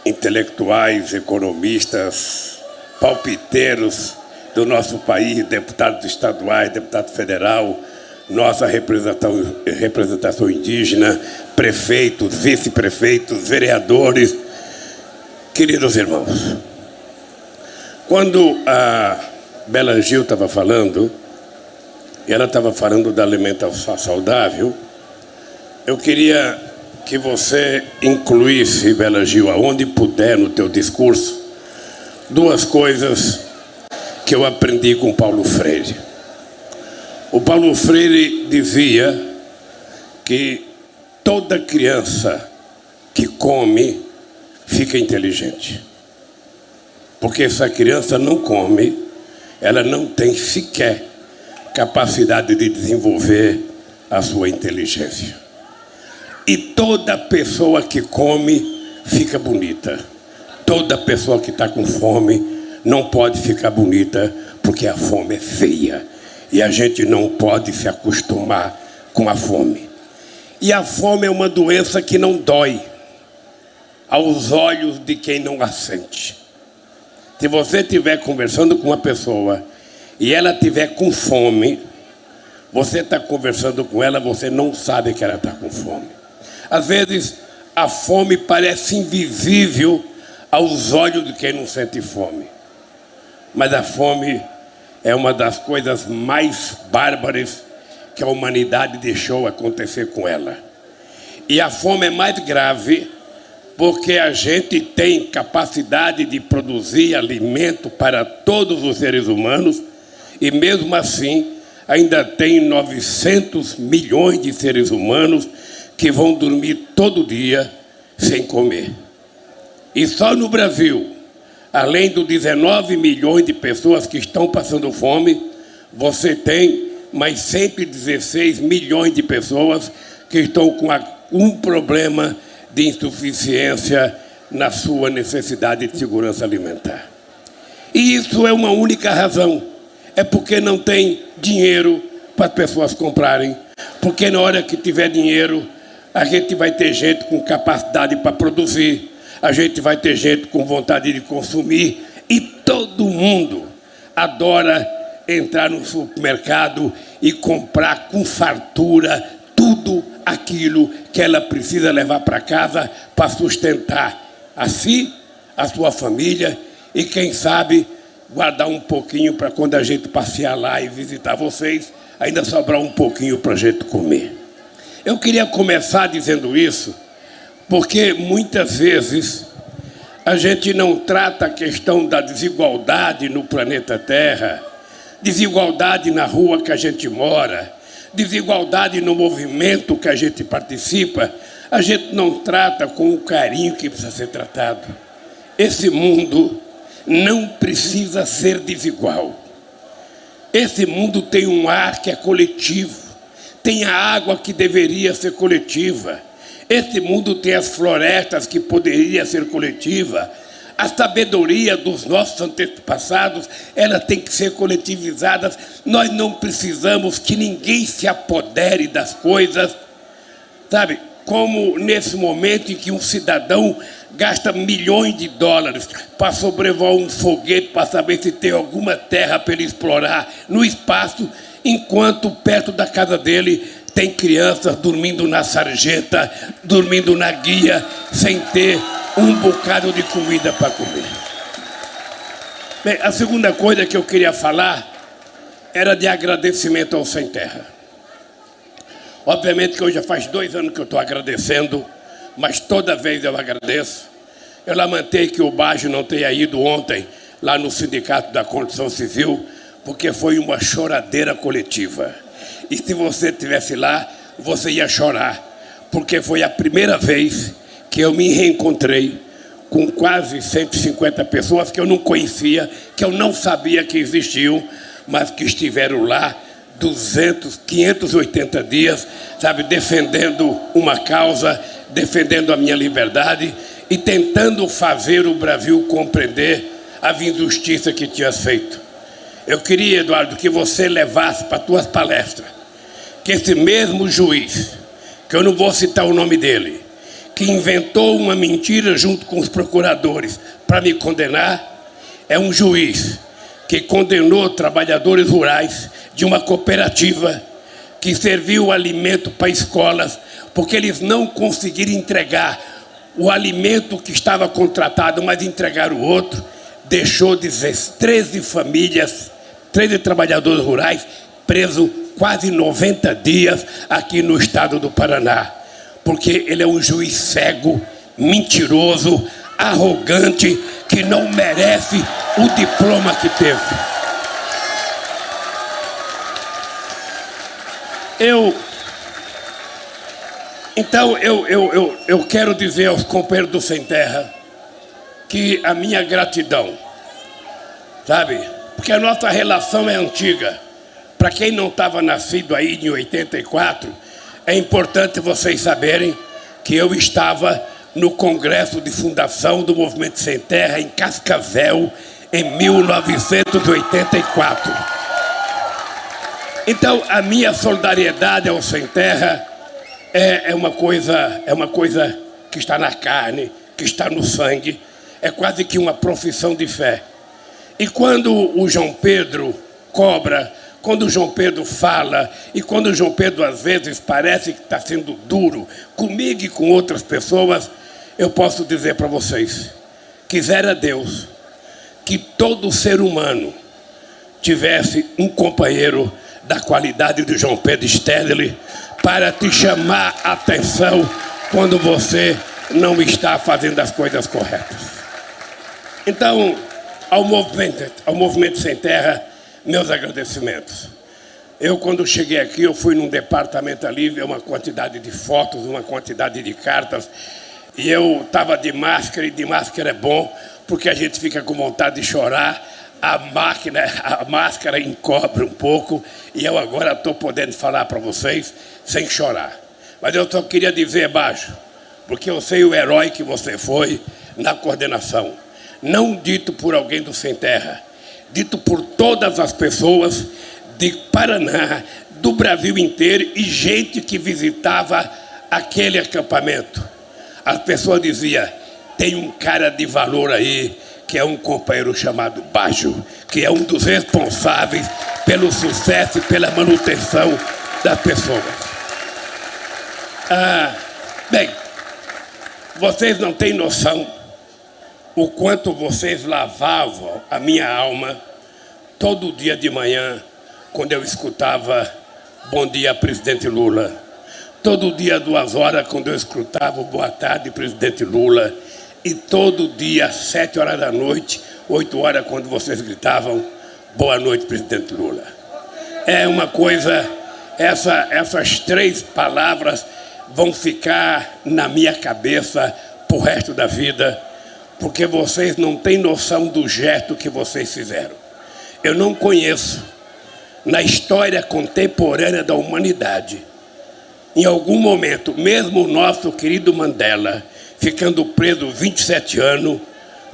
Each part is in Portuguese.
intelectuais, economistas, palpiteiros do nosso país, deputados estaduais, deputado federal, nossa representação indígena, prefeitos, vice-prefeitos, vereadores, queridos irmãos. Quando a Bela Gil estava falando, ela estava falando da alimentação saudável, eu queria que você incluísse, Bela Gil, aonde puder no teu discurso, duas coisas que eu aprendi com Paulo Freire. O Paulo Freire dizia que toda criança que come fica inteligente. Porque se a criança não come, ela não tem sequer capacidade de desenvolver a sua inteligência. E toda pessoa que come fica bonita. Toda pessoa que está com fome não pode ficar bonita, porque a fome é feia. E a gente não pode se acostumar com a fome. E a fome é uma doença que não dói aos olhos de quem não a sente. Se você estiver conversando com uma pessoa e ela estiver com fome, você está conversando com ela, você não sabe que ela está com fome. Às vezes, a fome parece invisível aos olhos de quem não sente fome. Mas a fome é uma das coisas mais bárbaras que a humanidade deixou acontecer com ela. E a fome é mais grave porque a gente tem capacidade de produzir alimento para todos os seres humanos e mesmo assim ainda tem 900 milhões de seres humanos que vão dormir todo dia sem comer. E só no Brasil, além dos 19 milhões de pessoas que estão passando fome, você tem mais 116 milhões de pessoas que estão com um problema de insuficiência na sua necessidade de segurança alimentar. E isso é uma única razão. É porque não tem dinheiro para as pessoas comprarem. Porque na hora que tiver dinheiro, a gente vai ter gente com capacidade para produzir, a gente vai ter gente com vontade de consumir e todo mundo adora entrar no supermercado e comprar com fartura tudo aquilo que ela precisa levar para casa para sustentar a si, a sua família e, quem sabe, guardar um pouquinho para quando a gente passear lá e visitar vocês, ainda sobrar um pouquinho para a gente comer. Eu queria começar dizendo isso porque muitas vezes a gente não trata a questão da desigualdade no planeta Terra, desigualdade na rua que a gente mora, desigualdade no movimento que a gente participa, a gente não trata com o carinho que precisa ser tratado. Esse mundo não precisa ser desigual. Esse mundo tem um ar que é coletivo, tem a água que deveria ser coletiva. Esse mundo tem as florestas que poderia ser coletiva. A sabedoria dos nossos antepassados, ela tem que ser coletivizada. Nós não precisamos que ninguém se apodere das coisas, sabe? Como nesse momento em que um cidadão gasta milhões de dólares para sobrevoar um foguete para saber se tem alguma terra para ele explorar no espaço, enquanto perto da casa dele tem crianças dormindo na sarjeta, dormindo na guia, sem ter um bocado de comida para comer. Bem, a segunda coisa que eu queria falar era de agradecimento ao Sem Terra. Obviamente que hoje já faz 2 anos que eu estou agradecendo, mas toda vez eu agradeço. Eu lamentei que o Baggio não tenha ido ontem lá no Sindicato da Construção Civil, porque foi uma choradeira coletiva. E se você estivesse lá, você ia chorar, porque foi a primeira vez que eu me reencontrei com quase 150 pessoas que eu não conhecia, que eu não sabia que existiam, mas que estiveram lá 580 dias, sabe, defendendo uma causa, defendendo a minha liberdade e tentando fazer o Brasil compreender a injustiça que tinha feito. Eu queria, Eduardo, que você levasse para tuas palestras que esse mesmo juiz, que eu não vou citar o nome dele, que que inventou uma mentira junto com os procuradores para me condenar é um juiz que condenou trabalhadores rurais de uma cooperativa que serviu alimento para escolas, porque eles não conseguiram entregar o alimento que estava contratado, mas entregaram o outro, deixou 13 famílias, 13 trabalhadores rurais presos quase 90 dias aqui no estado do Paraná, porque ele é um juiz cego, mentiroso, arrogante, que não merece o diploma que teve. Então eu quero dizer aos companheiros do Sem Terra que a minha gratidão, sabe? Porque a nossa relação é antiga. Para quem não estava nascido aí em 84, é importante vocês saberem que eu estava no Congresso de Fundação do Movimento Sem Terra, em Cascavel, em 1984. Então, a minha solidariedade ao Sem Terra é uma coisa que está na carne, que está no sangue, é quase que uma profissão de fé. E quando o João Pedro cobra, quando o João Pedro fala, e quando o João Pedro às vezes parece que está sendo duro comigo e com outras pessoas, eu posso dizer para vocês, quisera Deus que todo ser humano tivesse um companheiro da qualidade de João Pedro Stedley para te chamar a atenção quando você não está fazendo as coisas corretas. Então, ao Movimento Sem Terra, meus agradecimentos. Eu, quando cheguei aqui, eu fui num departamento ali, vi uma quantidade de fotos, uma quantidade de cartas, e eu estava de máscara, e de máscara é bom, porque a gente fica com vontade de chorar, a máscara encobre um pouco, e eu agora estou podendo falar para vocês sem chorar. Mas eu só queria dizer, Bajo, porque eu sei o herói que você foi na coordenação, não dito por alguém do Sem Terra, dito por todas as pessoas de Paraná, do Brasil inteiro, e gente que visitava aquele acampamento. As pessoas diziam, tem um cara de valor aí, que é um companheiro chamado Bajo, que é um dos responsáveis pelo sucesso e pela manutenção das pessoas. Bem, vocês não têm noção o quanto vocês lavavam a minha alma todo dia de manhã, quando eu escutava Bom Dia, Presidente Lula. Todo dia, 2 horas, quando eu escutava Boa Tarde, Presidente Lula. E todo dia, 7 horas da noite, 8 horas, quando vocês gritavam Boa Noite, Presidente Lula. É uma coisa, essas 3 palavras vão ficar na minha cabeça pro resto da vida, porque vocês não têm noção do gesto que vocês fizeram. Eu não conheço, na história contemporânea da humanidade, em algum momento, mesmo o nosso querido Mandela, ficando preso 27 anos,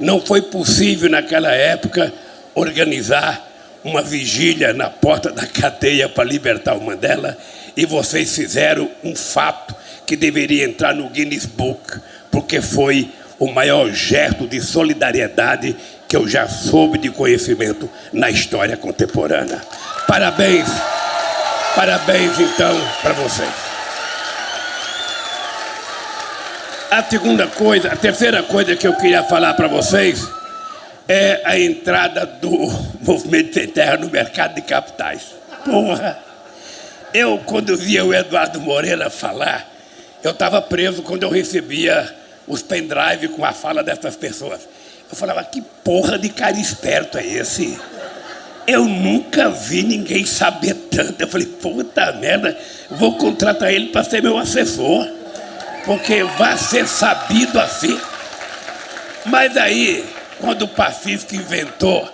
não foi possível naquela época organizar uma vigília na porta da cadeia para libertar o Mandela, e vocês fizeram um fato que deveria entrar no Guinness Book, porque foi o maior gesto de solidariedade que eu já soube de conhecimento na história contemporânea. Parabéns, então, para vocês. A terceira coisa que eu queria falar para vocês é a entrada do Movimento Sem Terra no mercado de capitais. Porra! Quando via o Eduardo Moreira falar, eu estava preso quando eu recebia os pendrive com a fala dessas pessoas. Eu falava, que porra de cara esperto é esse? Eu nunca vi ninguém saber tanto. Eu falei, puta merda, vou contratar ele para ser meu assessor, porque vai ser sabido assim. Mas aí, quando o Pacífico inventou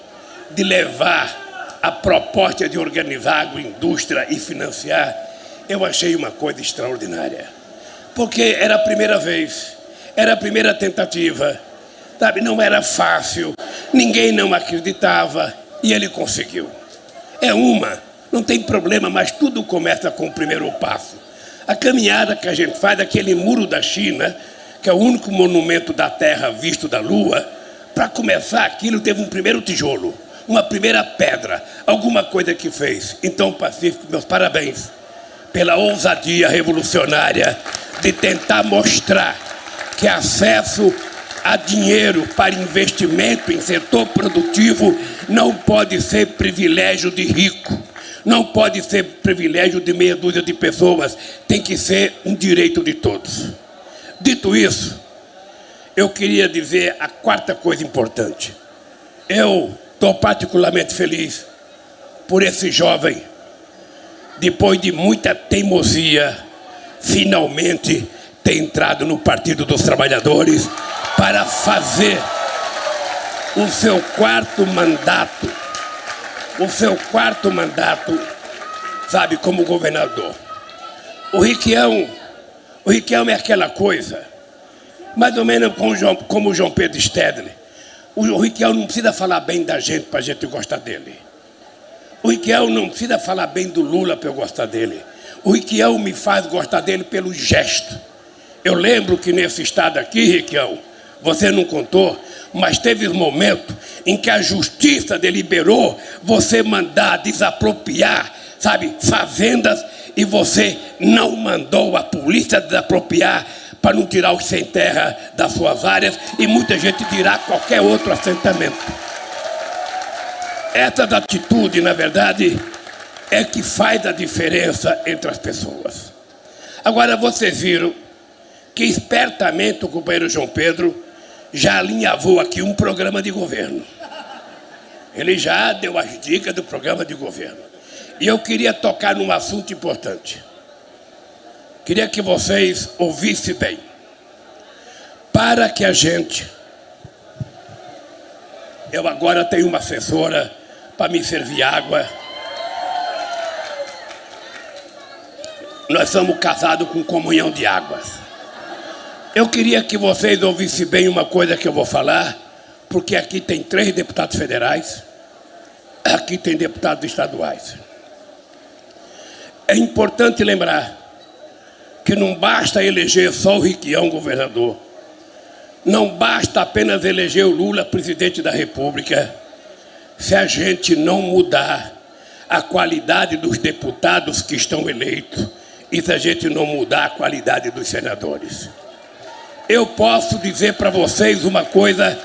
de levar a proposta de organizar a agroindústria e financiar, eu achei uma coisa extraordinária. Porque era a primeira vez, era a primeira tentativa, sabe? Não era fácil, ninguém não acreditava e ele conseguiu. Não tem problema, mas tudo começa com o primeiro passo. A caminhada que a gente faz, aquele muro da China, que é o único monumento da Terra visto da Lua, para começar aquilo teve um primeiro tijolo, uma primeira pedra, alguma coisa que fez. Então, Pacífico, meus parabéns pela ousadia revolucionária de tentar mostrar que acesso a dinheiro para investimento em setor produtivo não pode ser privilégio de rico, não pode ser privilégio de meia dúzia de pessoas, tem que ser um direito de todos. Dito isso, eu queria dizer a quarta coisa importante. Eu estou particularmente feliz por esse jovem, depois de muita teimosia, finalmente ter entrado no Partido dos Trabalhadores para fazer o seu quarto mandato, sabe, como governador. O Requião é aquela coisa, mais ou menos como o João Pedro Stedley. O Requião não precisa falar bem da gente para a gente gostar dele. O Requião não precisa falar bem do Lula para eu gostar dele. O Requião me faz gostar dele pelo gesto. Eu lembro que nesse estado aqui, Requião, você não contou, mas teve um momento em que a justiça deliberou você mandar desapropriar, sabe, fazendas, e você não mandou a polícia desapropriar para não tirar os sem terra das suas áreas, e muita gente dirá qualquer outro assentamento. Essas atitudes, na verdade, é que faz a diferença entre as pessoas. Agora, vocês viram que espertamente o companheiro João Pedro já alinhavou aqui um programa de governo. Ele já deu as dicas do programa de governo. E eu queria tocar num assunto importante. Queria que vocês ouvissem bem. Para que a gente... Eu agora tenho uma assessora para me servir água. Nós somos casados com comunhão de águas. Eu queria que vocês ouvissem bem uma coisa que eu vou falar, porque aqui tem 3 deputados federais, aqui tem deputados estaduais. É importante lembrar que não basta eleger só o Requião governador, não basta apenas eleger o Lula presidente da República, se a gente não mudar a qualidade dos deputados que estão eleitos e se a gente não mudar a qualidade dos senadores. Eu posso dizer para vocês uma coisa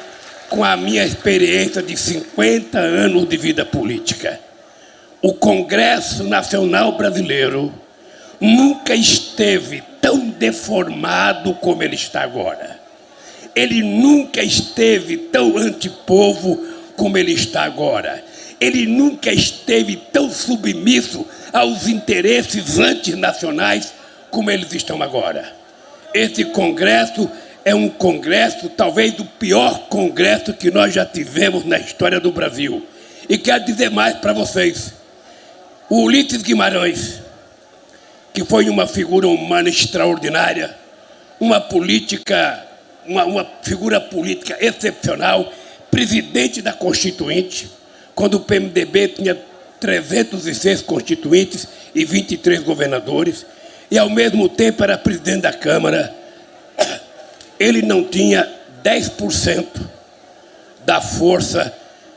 com a minha experiência de 50 anos de vida política. O Congresso Nacional Brasileiro nunca esteve tão deformado como ele está agora. Ele nunca esteve tão antipovo como ele está agora. Ele nunca esteve tão submisso aos interesses antinacionais como eles estão agora. Esse Congresso é um Congresso, talvez o pior Congresso que nós já tivemos na história do Brasil. E quero dizer mais para vocês. O Ulisses Guimarães, que foi uma figura humana extraordinária, uma figura política excepcional, presidente da Constituinte, quando o PMDB tinha 306 constituintes e 23 governadores, e ao mesmo tempo era presidente da Câmara. Ele não tinha 10% da força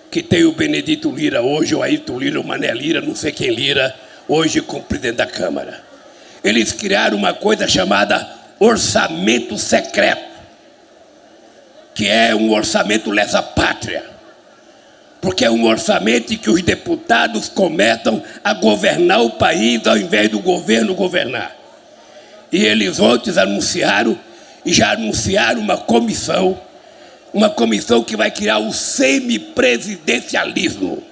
que tem o Benedito Lira hoje, ou Ayrton Lira, ou Mané Lira, não sei quem Lira, hoje como presidente da Câmara. Eles criaram uma coisa chamada orçamento secreto, que é um orçamento lesa-pátria, porque é um orçamento em que os deputados começam a governar o país ao invés do governo governar. E eles ontem anunciaram, e já anunciaram uma comissão que vai criar o semipresidencialismo.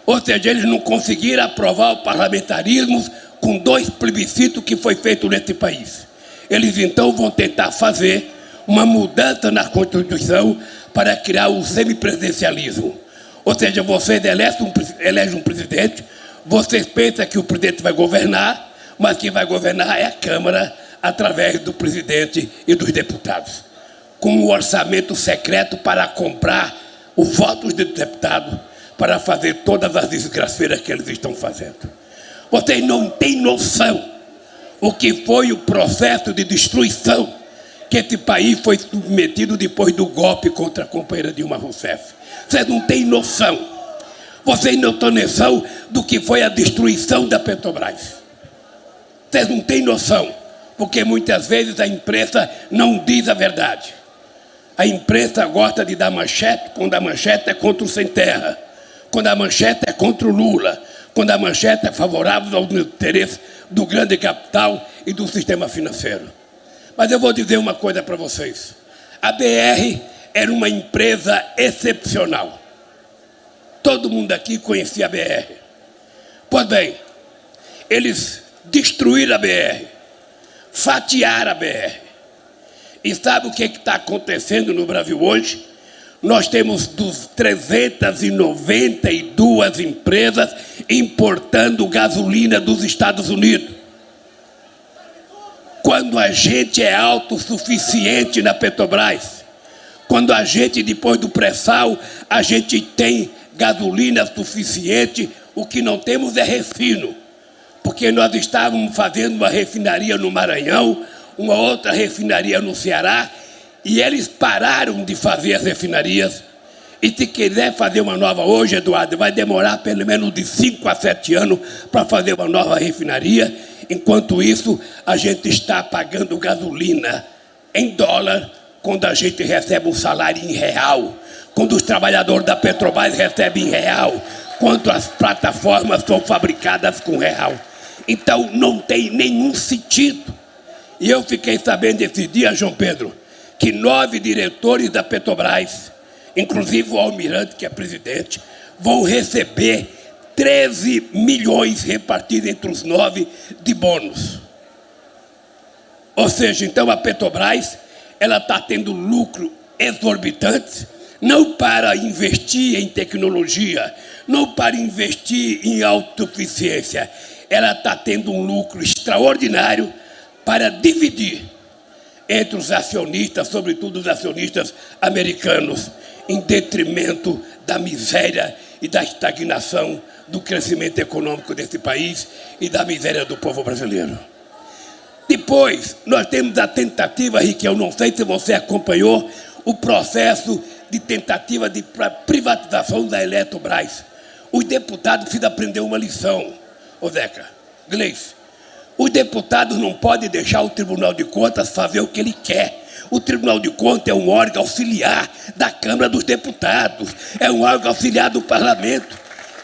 Ou seja, eles não conseguiram aprovar o parlamentarismo com 2 plebiscitos que foi feito nesse país. Eles então vão tentar fazer uma mudança na Constituição para criar o semipresidencialismo. Ou seja, vocês elegem um presidente, vocês pensam que o presidente vai governar, mas quem vai governar é a Câmara, através do presidente e dos deputados, com um orçamento secreto para comprar os votos dos deputados, para fazer todas as desgraceiras que eles estão fazendo. Vocês não têm noção o que foi o processo de destruição que esse país foi submetido depois do golpe contra a companheira Dilma Rousseff. Vocês não têm noção. Vocês não têm noção do que foi a destruição da Petrobras. Vocês não têm noção, porque muitas vezes a imprensa não diz a verdade. A imprensa gosta de dar manchete quando a manchete é contra o Sem Terra, quando a manchete é contra o Lula, quando a manchete é favorável aos interesses do grande capital e do sistema financeiro. Mas eu vou dizer uma coisa para vocês. A BR era uma empresa excepcional. Todo mundo aqui conhecia a BR. Pois bem, eles destruíram a BR, fatiaram a BR. E sabe o que está acontecendo no Brasil hoje? Nós temos 392 empresas importando gasolina dos Estados Unidos. Quando a gente é autossuficiente na Petrobras, quando a gente, depois do pré-sal, a gente tem gasolina suficiente, o que não temos é refino. Porque nós estávamos fazendo uma refinaria no Maranhão, uma outra refinaria no Ceará, e eles pararam de fazer as refinarias. E se quiser fazer uma nova hoje, Eduardo, vai demorar pelo menos de 5 a 7 anos para fazer uma nova refinaria. Enquanto isso, a gente está pagando gasolina em dólar, quando a gente recebe um salário em real, quando os trabalhadores da Petrobras recebem em real, quando as plataformas são fabricadas com real. Então, não tem nenhum sentido. E eu fiquei sabendo esse dia, João Pedro, que 9 diretores da Petrobras, inclusive o almirante, que é presidente, vão receber 13 milhões repartidos entre os 9 de bônus. Ou seja, então a Petrobras ela está tendo lucro exorbitante, não para investir em tecnologia, não para investir em autossuficiência. Ela está tendo um lucro extraordinário para dividir entre os acionistas, sobretudo os acionistas americanos, em detrimento da miséria e da estagnação do crescimento econômico desse país e da miséria do povo brasileiro. Depois, nós temos a tentativa, Rick, eu não sei se você acompanhou o processo de tentativa de privatização da Eletrobras. Os deputados precisam aprender uma lição, ô Zeca, Gleice. Os deputados não podem deixar o Tribunal de Contas fazer o que ele quer. O Tribunal de Contas é um órgão auxiliar da Câmara dos Deputados, é um órgão auxiliar do Parlamento.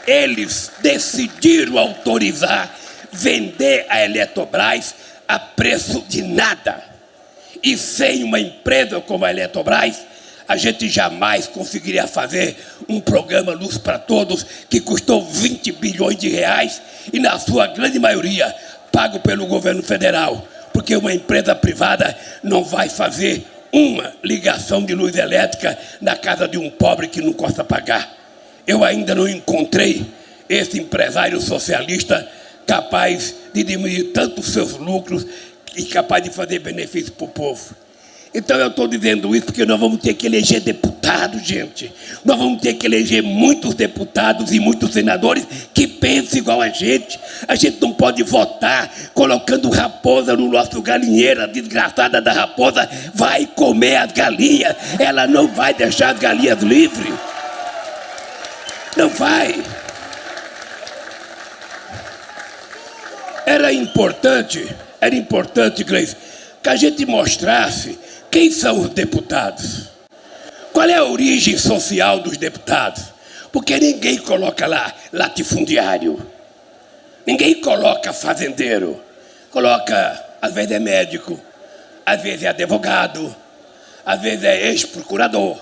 Eles decidiram autorizar vender a Eletrobras a preço de nada. E sem uma empresa como a Eletrobras, a gente jamais conseguiria fazer um programa Luz para Todos que custou 20 bilhões de reais e, na sua grande maioria, pago pelo governo federal. Porque uma empresa privada não vai fazer uma ligação de luz elétrica na casa de um pobre que não possa pagar. Eu ainda não encontrei esse empresário socialista capaz de diminuir tanto os seus lucros e capaz de fazer benefício para o povo. Então eu estou dizendo isso porque nós vamos ter que eleger deputados, gente. Nós vamos ter que eleger muitos deputados e muitos senadores que pensem igual a gente. A gente não pode votar colocando raposa no nosso galinheiro. A desgraçada da raposa vai comer as galinhas. Ela não vai deixar as galinhas livres. Não vai. Era importante, Gleice, que a gente mostrasse quem são os deputados. Qual é a origem social dos deputados? Porque ninguém coloca lá latifundiário. Ninguém coloca fazendeiro. Coloca, às vezes é médico, às vezes é advogado, às vezes é ex-procurador,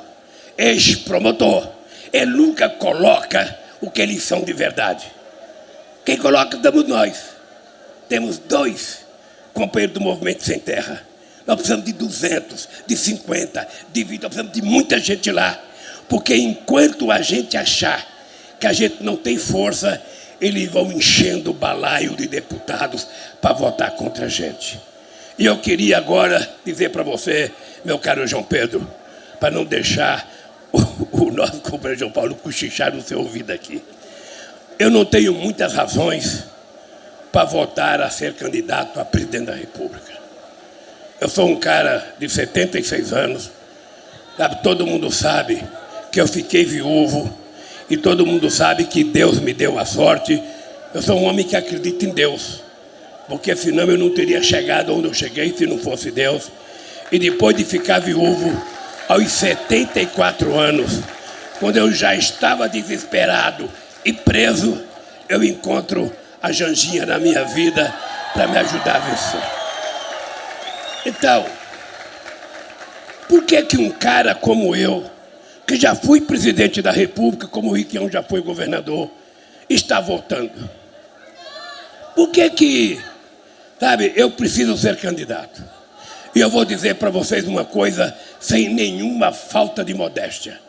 ex-promotor. Ele nunca coloca o que eles são de verdade. Quem coloca somos nós. Temos 2 companheiros do Movimento Sem Terra. Nós precisamos de 200, de 50, de 20, nós precisamos de muita gente lá. Porque enquanto a gente achar que a gente não tem força, eles vão enchendo o balaio de deputados para votar contra a gente. E eu queria agora dizer para você, meu caro João Pedro, para não deixar o nosso companheiro João Paulo cochichar no seu ouvido aqui. Eu não tenho muitas razões para votar a ser candidato a presidente da República. Eu sou um cara de 76 anos, sabe? Todo mundo sabe que eu fiquei viúvo e todo mundo sabe que Deus me deu a sorte. Eu sou um homem que acredita em Deus, porque senão eu não teria chegado onde eu cheguei se não fosse Deus. E depois de ficar viúvo, aos 74 anos, quando eu já estava desesperado e preso, eu encontro a Janjinha na minha vida para me ajudar a vencer. Então, por que um cara como eu, que já fui presidente da República, como o Riquião já foi governador, está voltando? Por que, sabe, eu preciso ser candidato? E eu vou dizer para vocês uma coisa sem nenhuma falta de modéstia.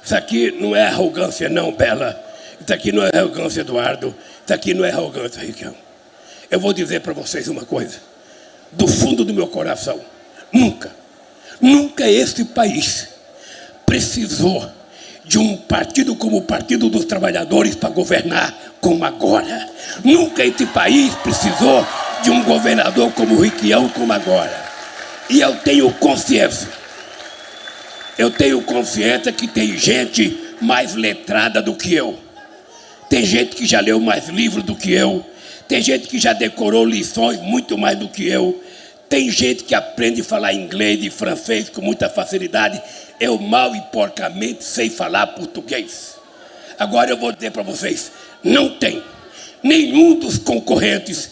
Isso aqui não é arrogância não, Bela. Isso aqui não é arrogância, Eduardo. Isso aqui não é arrogância, Riquião. Eu vou dizer para vocês uma coisa. Do fundo do meu coração. Nunca esse país precisou de um partido como o Partido dos Trabalhadores para governar como agora. Nunca esse país precisou de um governador como o Riquião como agora. E eu tenho consciência. Eu tenho consciência que tem gente mais letrada do que eu. Tem gente que já leu mais livros do que eu. Tem gente que já decorou lições muito mais do que eu. Tem gente que aprende a falar inglês e francês com muita facilidade. Eu mal e porcamente sei falar português. Agora eu vou dizer para vocês, não tem nenhum dos concorrentes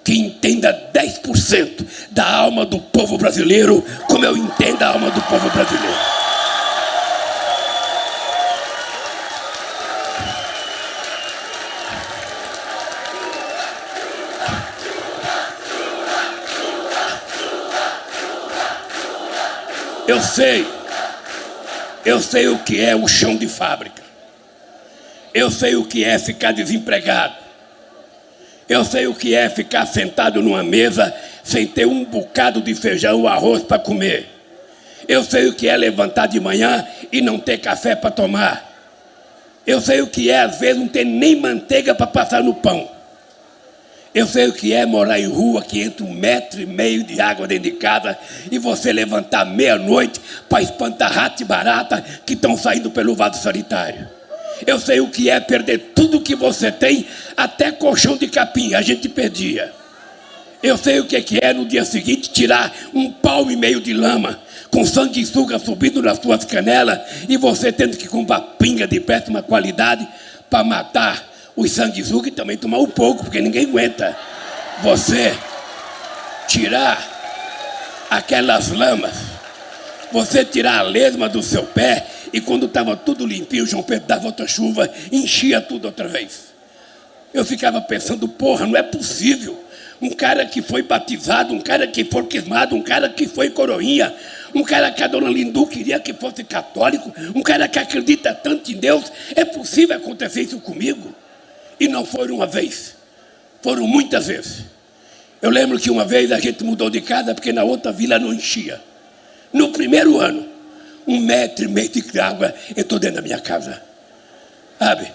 que entenda 10% da alma do povo brasileiro como eu entendo a alma do povo brasileiro. Eu sei o que é o chão de fábrica. Eu sei o que é ficar desempregado. Eu sei o que é ficar sentado numa mesa sem ter um bocado de feijão ou arroz para comer. Eu sei o que é levantar de manhã e não ter café para tomar. Eu sei o que é, às vezes, não ter nem manteiga para passar no pão. Eu sei o que é morar em rua que entra 1,5 metro de água dentro de casa e você levantar meia-noite para espantar rato e barata que estão saindo pelo vaso sanitário. Eu sei o que é perder tudo que você tem, até colchão de capim, a gente perdia. Eu sei o que é no dia seguinte tirar 1,5 pau de lama, com sanguessuga subindo nas suas canelas e você tendo que comprar pinga de péssima qualidade para matar os sanguessuga e também tomar um pouco, porque ninguém aguenta. Você tirar aquelas lamas, você tirar a lesma do seu pé e quando estava tudo limpinho, o João Pedro dava outra chuva e enchia tudo outra vez. Eu ficava pensando, porra, não é possível. Um cara que foi batizado, um cara que foi crismado, um cara que foi coroinha, um cara que a dona Lindu queria que fosse católico, um cara que acredita tanto em Deus, é possível acontecer isso comigo? E não foi uma vez, foram muitas vezes. Eu lembro que uma vez a gente mudou de casa porque na outra vila não enchia. No primeiro ano, 1,5 metro de água entrou dentro da minha casa. Sabe?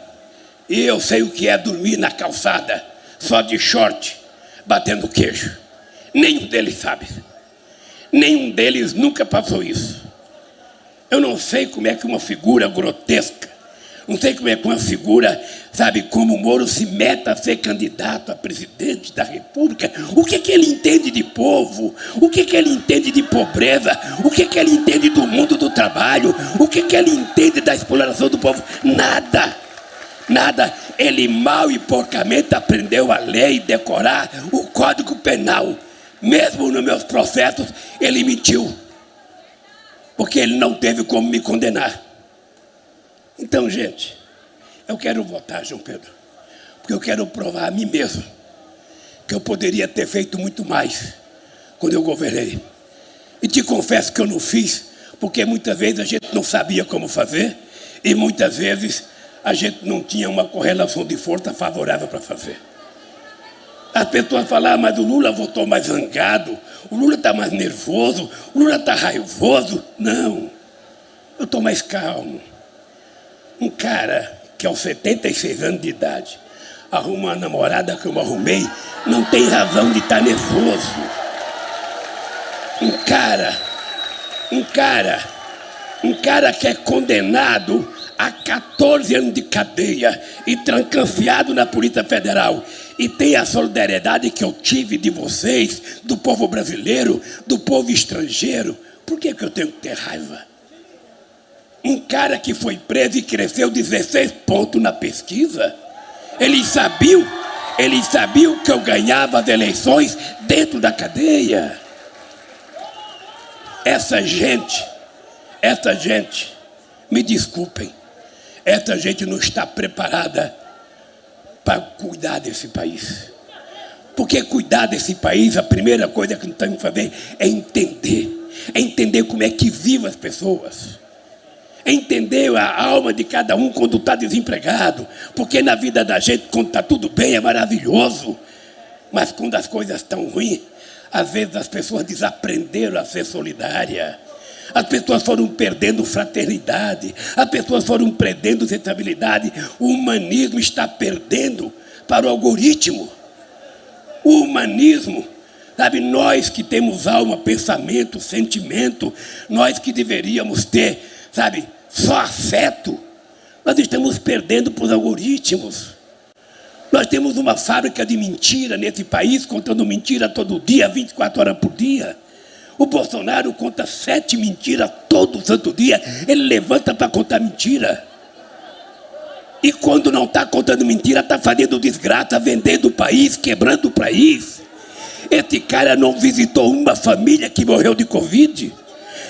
E eu sei o que é dormir na calçada, só de short, batendo queijo. Nenhum deles sabe. Nenhum deles nunca passou isso. Eu não sei como é que uma figura grotesca, não sei como é que uma figura, sabe, como o Moro se meta a ser candidato a presidente da República. O que ele entende de povo? O que ele entende de pobreza? O que ele entende do mundo do trabalho? O que ele entende da exploração do povo? Nada. Nada. Ele mal e porcamente aprendeu a ler e decorar o Código Penal. Mesmo nos meus processos, ele mentiu. Porque ele não teve como me condenar. Então, gente, eu quero votar, João Pedro, porque eu quero provar a mim mesmo que eu poderia ter feito muito mais quando eu governei. E te confesso que eu não fiz, porque muitas vezes a gente não sabia como fazer e muitas vezes a gente não tinha uma correlação de força favorável para fazer. As pessoas falam, mas o Lula votou mais zangado, o Lula está mais nervoso, o Lula está raivoso. Não, eu estou mais calmo. Um cara que aos 76 anos de idade arruma uma namorada que eu arrumei, não tem razão de estar nervoso. Um cara que é condenado a 14 anos de cadeia e trancafiado na Polícia Federal e tem a solidariedade que eu tive de vocês, do povo brasileiro, do povo estrangeiro. Por que eu tenho que ter raiva? Um cara que foi preso e cresceu 16 pontos na pesquisa. Eles sabiam que eu ganhava as eleições dentro da cadeia. Essa gente, me desculpem, essa gente não está preparada para cuidar desse país. Porque cuidar desse país, a primeira coisa que nós temos que fazer é entender como é que vivem as pessoas. Entender a alma de cada um quando está desempregado. Porque na vida da gente, quando está tudo bem, é maravilhoso. Mas quando as coisas estão ruins, às vezes as pessoas desaprenderam a ser solidárias. As pessoas foram perdendo fraternidade. As pessoas foram perdendo sensibilidade. O humanismo está perdendo para o algoritmo. O humanismo, sabe, nós que temos alma, pensamento, sentimento, nós que deveríamos ter, sabe, só afeto, nós estamos perdendo para os algoritmos. Nós temos uma fábrica de mentira nesse país, contando mentira todo dia, 24 horas por dia. O Bolsonaro conta 7 mentiras todo santo dia. Ele levanta para contar mentira. E quando não está contando mentira, está fazendo desgraça, vendendo o país, quebrando o país. Esse cara não visitou uma família que morreu de Covid.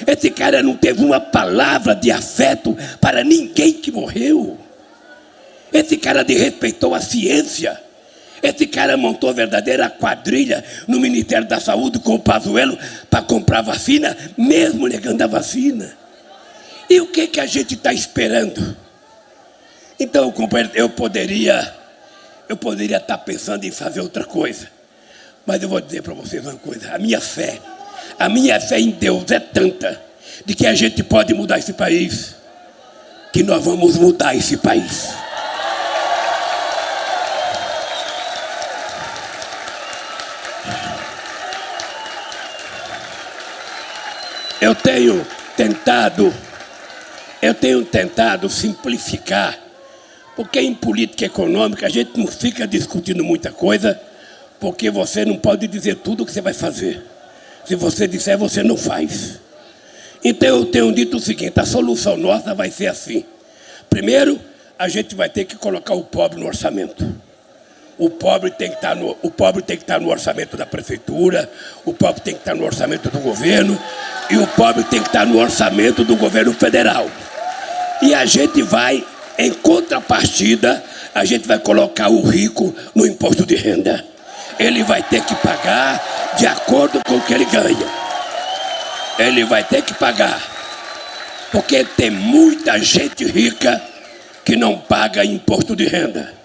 Esse cara não teve uma palavra de afeto para ninguém que morreu. Esse cara desrespeitou a ciência. Esse cara montou a verdadeira quadrilha no Ministério da Saúde com o Pazuello para comprar vacina, mesmo negando a vacina. E o que a gente está esperando? Então, companheiro, eu poderia estar pensando em fazer outra coisa. Mas eu vou dizer para vocês uma coisa. A minha fé em Deus é tanta de que a gente pode mudar esse país, que nós vamos mudar esse país. Eu tenho tentado simplificar, porque em política econômica a gente não fica discutindo muita coisa, porque você não pode dizer tudo o que você vai fazer. Se você disser, você não faz. Então eu tenho dito o seguinte: a solução nossa vai ser assim. Primeiro, a gente vai ter que colocar o pobre no orçamento. O pobre tem que estar no orçamento da prefeitura, o pobre tem que estar no orçamento do governo, e o pobre tem que estar no orçamento do governo federal. E a gente vai, em contrapartida, a gente vai colocar o rico no imposto de renda. Ele vai ter que pagar de acordo com o que ele ganha. Ele vai ter que pagar. Porque tem muita gente rica que não paga imposto de renda.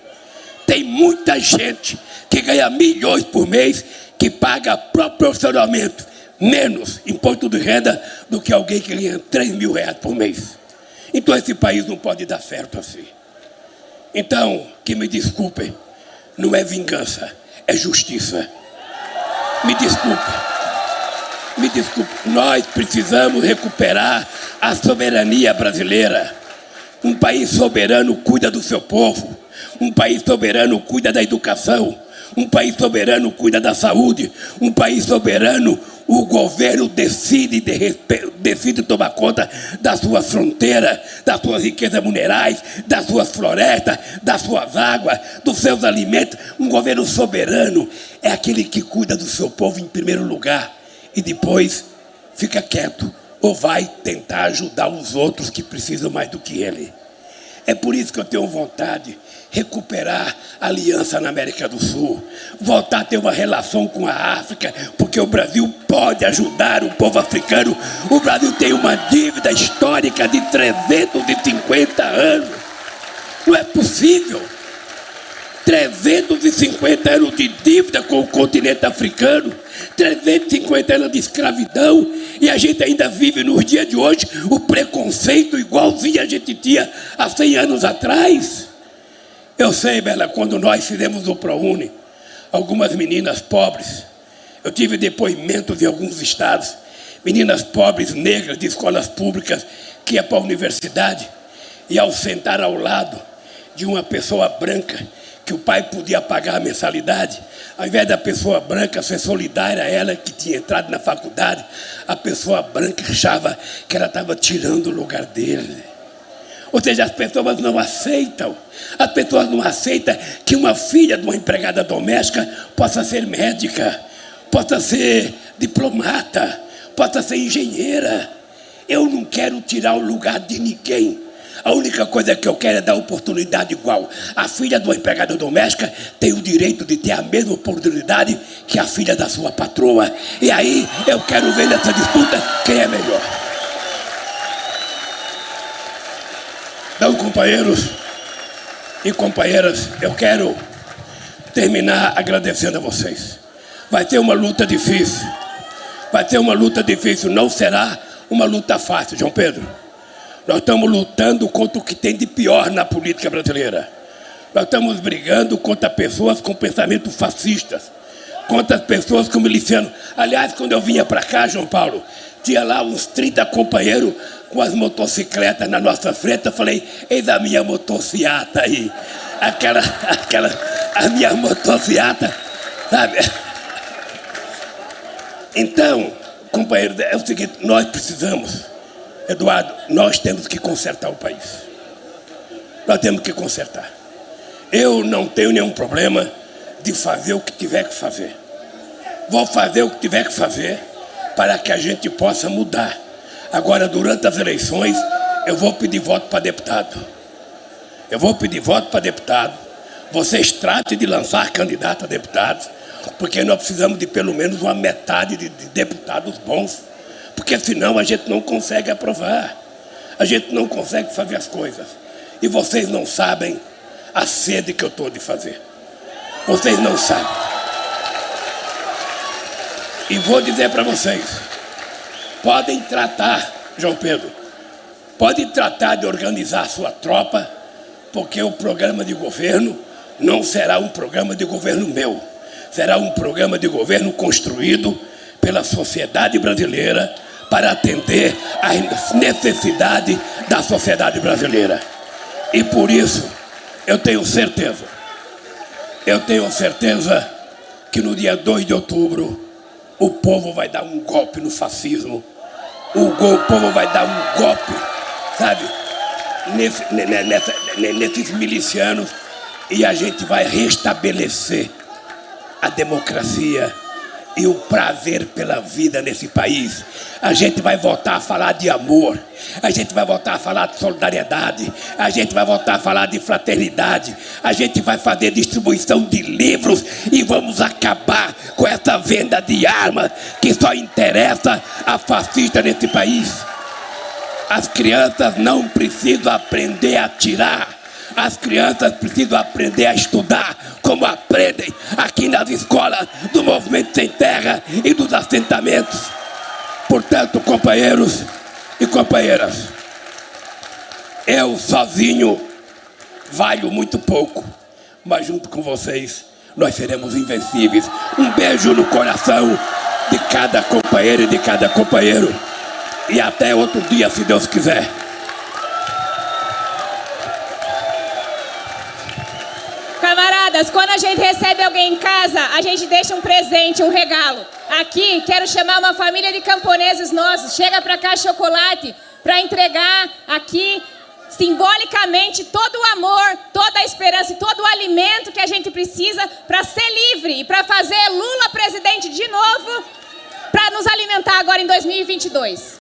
Tem muita gente que ganha milhões por mês que paga proporcionalmente menos imposto de renda do que alguém que ganha 3 mil reais por mês. Então esse país não pode dar certo assim. Então, que me desculpem, não é vingança, é justiça. Me desculpe. Nós precisamos recuperar a soberania brasileira. Um país soberano cuida do seu povo. Um país soberano cuida da educação. Um país soberano cuida da saúde. Um país soberano, o governo decide tomar conta das suas fronteiras, das suas riquezas minerais, das suas florestas, das suas águas, dos seus alimentos. Um governo soberano é aquele que cuida do seu povo em primeiro lugar e depois fica quieto ou vai tentar ajudar os outros que precisam mais do que ele. É por isso que eu tenho vontade de recuperar a aliança na América do Sul, voltar a ter uma relação com a África, porque o Brasil pode ajudar o povo africano. O Brasil tem uma dívida histórica de 350 anos. Não é possível. 350 anos de dívida com o continente africano, 350 anos de escravidão, e a gente ainda vive nos dias de hoje o preconceito igualzinho a gente tinha há 100 anos atrás. Eu sei, Bela, quando nós fizemos o ProUni, algumas meninas pobres, eu tive depoimentos de alguns estados, meninas pobres, negras, de escolas públicas, que ia para a universidade, e ao sentar ao lado de uma pessoa branca, que o pai podia pagar a mensalidade, ao invés da pessoa branca ser solidária a ela que tinha entrado na faculdade, a pessoa branca achava que ela estava tirando o lugar dele. Ou seja, as pessoas não aceitam. As pessoas não aceitam que uma filha de uma empregada doméstica possa ser médica, possa ser diplomata, possa ser engenheira. Eu não quero tirar o lugar de ninguém. A única coisa que eu quero é dar oportunidade igual. A filha de uma empregada doméstica tem o direito de ter a mesma oportunidade que a filha da sua patroa. E aí eu quero ver nessa disputa quem é melhor. Então, companheiros e companheiras, eu quero terminar agradecendo a vocês. Vai ter uma luta difícil. Vai ter uma luta difícil. Não será uma luta fácil, João Pedro. Nós estamos lutando contra o que tem de pior na política brasileira. Nós estamos brigando contra pessoas com pensamentos fascistas, contra pessoas com milicianos. Aliás, quando eu vinha para cá, João Paulo, tinha lá uns 30 companheiros com as motocicletas na nossa frente. Eu falei, eis a minha motociata aí. A minha motociata, sabe? Então, companheiro, é o seguinte, nós precisamos, Eduardo, nós temos que consertar o país. Nós temos que consertar. Eu não tenho nenhum problema de fazer o que tiver que fazer. Vou fazer o que tiver que fazer para que a gente possa mudar. Agora, durante as eleições, eu vou pedir voto para deputado. Eu vou pedir voto para deputado. Vocês tratem de lançar candidato a deputados, porque nós precisamos de pelo menos uma metade de deputados bons, porque senão a gente não consegue aprovar, a gente não consegue fazer as coisas. E vocês não sabem a sede que eu estou de fazer. Vocês não sabem. E vou dizer para vocês, podem tratar, João Pedro, podem tratar de organizar a sua tropa, porque o programa de governo não será um programa de governo meu. Será um programa de governo construído pela sociedade brasileira para atender às necessidades da sociedade brasileira. E por isso, eu tenho certeza que no dia 2 de outubro, o povo vai dar um golpe no fascismo. O povo vai dar um golpe, sabe, nesses milicianos, e a gente vai restabelecer a democracia e o prazer pela vida nesse país. A gente vai voltar a falar de amor, a gente vai voltar a falar de solidariedade, a gente vai voltar a falar de fraternidade, a gente vai fazer distribuição de livros e vamos acabar com essa venda de armas que só interessa a fascista nesse país. As crianças não precisam aprender a atirar. As crianças precisam aprender a estudar como aprendem aqui nas escolas do Movimento Sem Terra e dos assentamentos. Portanto, companheiros e companheiras, eu sozinho valho muito pouco, mas junto com vocês nós seremos invencíveis. Um beijo no coração de cada companheiro e de cada companheiro. E até outro dia, se Deus quiser. Camaradas, quando a gente recebe alguém em casa, a gente deixa um presente, um regalo. Aqui, quero chamar uma família de camponeses nossos. Chega pra cá chocolate para entregar aqui, simbolicamente, todo o amor, toda a esperança e todo o alimento que a gente precisa para ser livre e para fazer Lula presidente de novo, para nos alimentar agora em 2022.